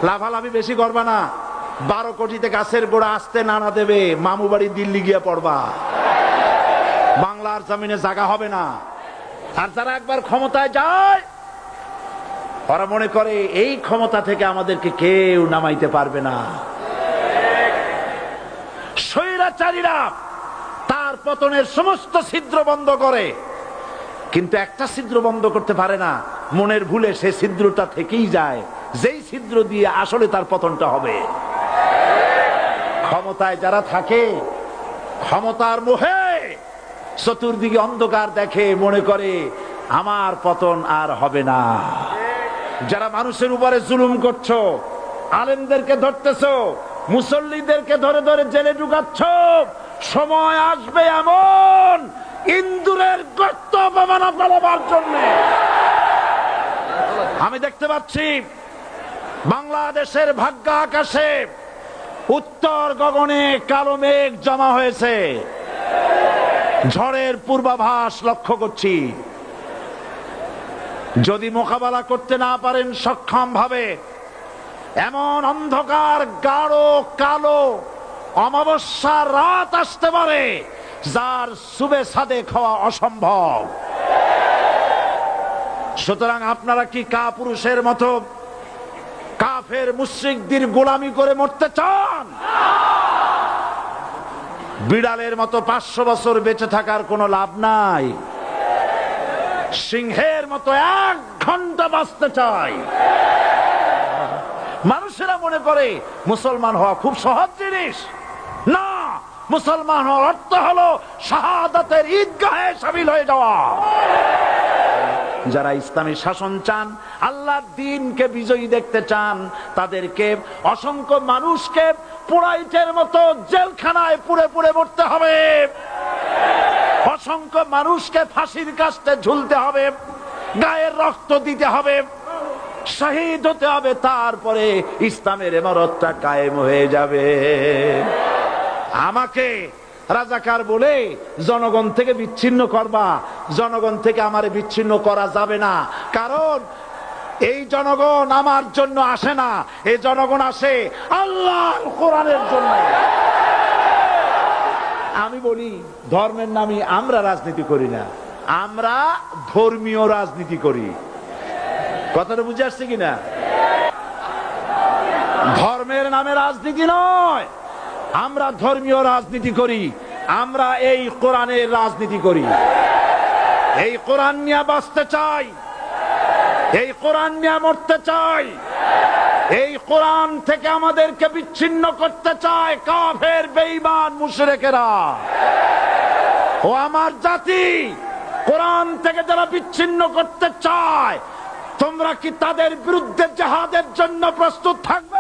লাফালাফি বেশি করবা না। 12 কোটিতে গাছের গোড়া আসতে নানা দেবে, মামু বাড়ি দিল্লি গিয়ে পড়বা, বাংলার জমিনে জায়গা হবে না। আর যারা একবার ক্ষমতায় যায় ওরা মনে করে এই ক্ষমতা থেকে আমাদেরকে কেউ নামাইতে পারবে না। স্বৈরাচারীরা তার পতনের সমস্ত ছিদ্র বন্ধ করে, কিন্তু একটা ছিদ্র বন্ধ করতে পারে না। মনের ভুলে সে ছিদ্রটা থেকেই যায়, যেই ছিদ্র দিয়ে আসলে তার পতনটা হবে। ক্ষমতায় যারা থাকে ক্ষমতার মোহে চতুর্দিকে অন্ধকার দেখে, মনে করে আমার পতন আর হবে না। যারা মানুষের উপরে জুলুম করছো, আলেমদেরকে ধরতেছো, মুসল্লিদেরকে ধরে ধরে জেলে ঢুকাচ্ছ, সময় আসবে এমন ইন্দুরের গর্ত অপমানা ফেলাবার জন্য। আমি দেখতে পাচ্ছি বাংলাদেশের ভাগ্য আকাশে উত্তর গগনে কালো মেঘ জমা হয়েছে, ঝড়ের পূর্বাভাস লক্ষ্য করছি। যদি মোকাবেলা করতে না পারেন সক্ষম ভাবে, এমন অন্ধকার গাঢ় কালো অমাবস্যার রাত আসতে পারে যার সুবে সাদেক হওয়া অসম্ভব। সুতরাং আপনারা কি কাপুরুষের মতো কাফের মুশরিকদের গোলামি করে মরতে চান? বিড়ালের মতো 500 বছর বেঁচে থাকার কোনো লাভ নাই। সিংহের মতো 1 ঘন্টা বাঁচতে চাই। মানুষেরা মনে করে মুসলমান হওয়া খুব সহজ জিনিস। না, মুসলমান হওয়ার অর্থ হলো শাহাদাতের ঈদগাহে শামিল হয়ে যাওয়া। যারা ইসলামী শাসন চান, আল্লাহর দ্বীনকে বিজয়ী দেখতে চান, তাদেরকে অসংখ্য মানুষকে পোড়াইটের মতো জেলখানায় পুড়ে পুড়ে মরতে হবে, অসংখ্য মানুষকে ফাঁসির কাস্টে ঝুলতে হবে, গায়ের রক্ত দিতে হবে, শহীদ হতে হবে, তারপরে ইসলামের ইমারতটা কায়েম হয়ে যাবে। আমাকে রাজাকার বলে জনগণ থেকে বিচ্ছিন্ন করবা, জনগণ থেকে আমারে বিচ্ছিন্ন করা যাবে না। কারণ এই জনগণ আমার জন্য আসে না, এই জনগণ আসে আল্লাহর কোরআনের জন্য। আমি বলি ধর্মের নামে আমরা রাজনীতি করি না, আমরা ধর্মীয় রাজনীতি করি। কথাটা বুঝে আসছে কিনা? ধর্মের নামে রাজনীতি নয়, আমরা ধর্মীয় রাজনীতি করি, আমরা এই কোরআনের রাজনীতি করি। এই কোরআন নিয়ে বাঁচতে চাই, এই কোরআন নিয়ে মরতে চাই, এই কোরআন থেকে আমাদেরকে বিচ্ছিন্ন করতে চায় কাফের বেঈমান মুশরিকেরা। ও আমার জাতি, কোরআন থেকে যারা বিচ্ছিন্ন করতে চায়, তোমরা কি তাদের বিরুদ্ধে জিহাদের জন্য প্রস্তুত থাকবে?